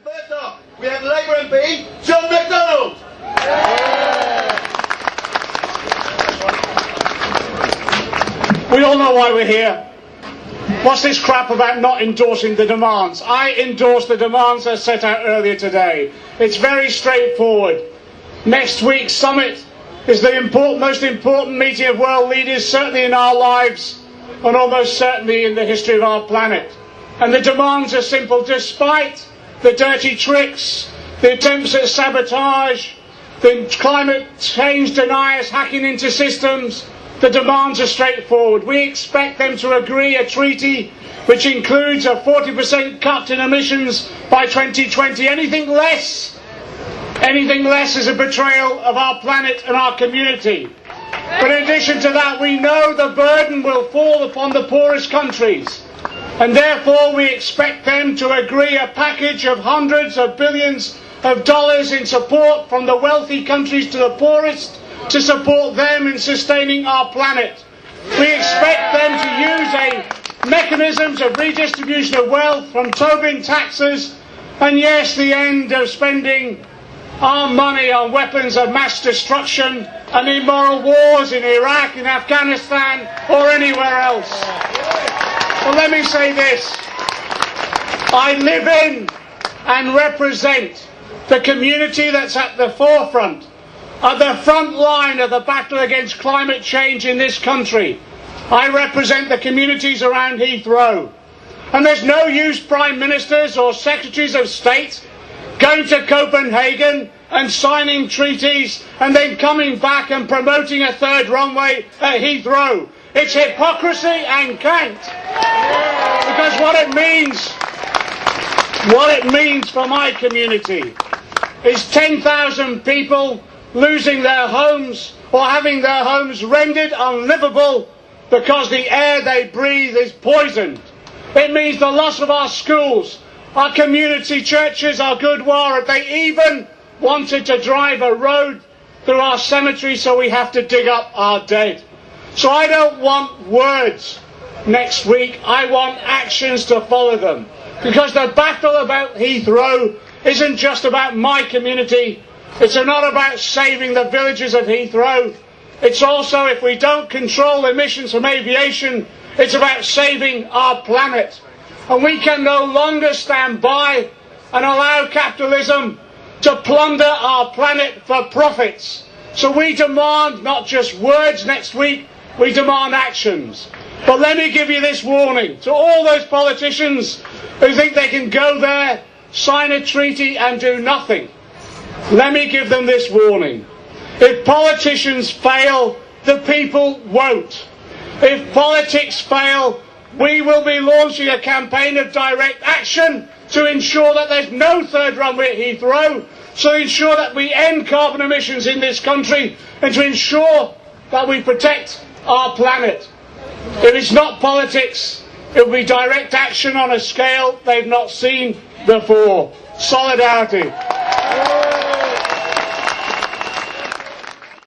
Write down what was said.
First off, we have Labour MP John McDonnell. We all know why we're here. What's this crap about not endorsing the demands? I endorse the demands as set out earlier today. It's very straightforward. Next week's summit is the most important meeting of world leaders, certainly in our lives, and almost certainly in the history of our planet. And the demands are simple. Despite the dirty tricks, the attempts at sabotage, the climate change deniers hacking into systems, the demands are straightforward. We expect them to agree a treaty which includes a 40% cut in emissions by 2020. Anything less is a betrayal of our planet and our community. But in addition to that, we know the burden will fall upon the poorest countries. And therefore we expect them to agree a package of hundreds of billions of dollars in support from the wealthy countries to the poorest, to support them in sustaining our planet. We expect them to use mechanisms of redistribution of wealth from Tobin taxes, and yes, the end of spending our money on weapons of mass destruction and immoral wars in Iraq, in Afghanistan, or anywhere else. Well, let me say this. I live in and represent the community that's at the forefront, at the front line of the battle against climate change in this country. I represent the communities around Heathrow. And there's no use Prime Ministers or Secretaries of State going to Copenhagen and signing treaties and then coming back and promoting a third runway at Heathrow. It's hypocrisy and cant. Because what it means for my community is 10,000 people losing their homes or having their homes rendered unlivable because the air they breathe is poisoned. It means the loss of our schools, our community churches, our Gurdwara. They even wanted to drive a road through our cemetery, so we have to dig up our dead. So I don't want words next week, I want actions to follow them. Because the battle about Heathrow isn't just about my community, it's not about saving the villages of Heathrow, it's also, if we don't control emissions from aviation, it's about saving our planet. And we can no longer stand by and allow capitalism to plunder our planet for profits. So we demand not just words next week, we demand actions. But let me give you this warning to all those politicians who think they can go there, sign a treaty and do nothing. Let me give them this warning. If politicians fail, the people won't. If politics fail, we will be launching a campaign of direct action to ensure that there's no third runway at Heathrow, to ensure that we end carbon emissions in this country, and to ensure that we protect our planet. If it's not politics, it will be direct action on a scale they've not seen before. Solidarity.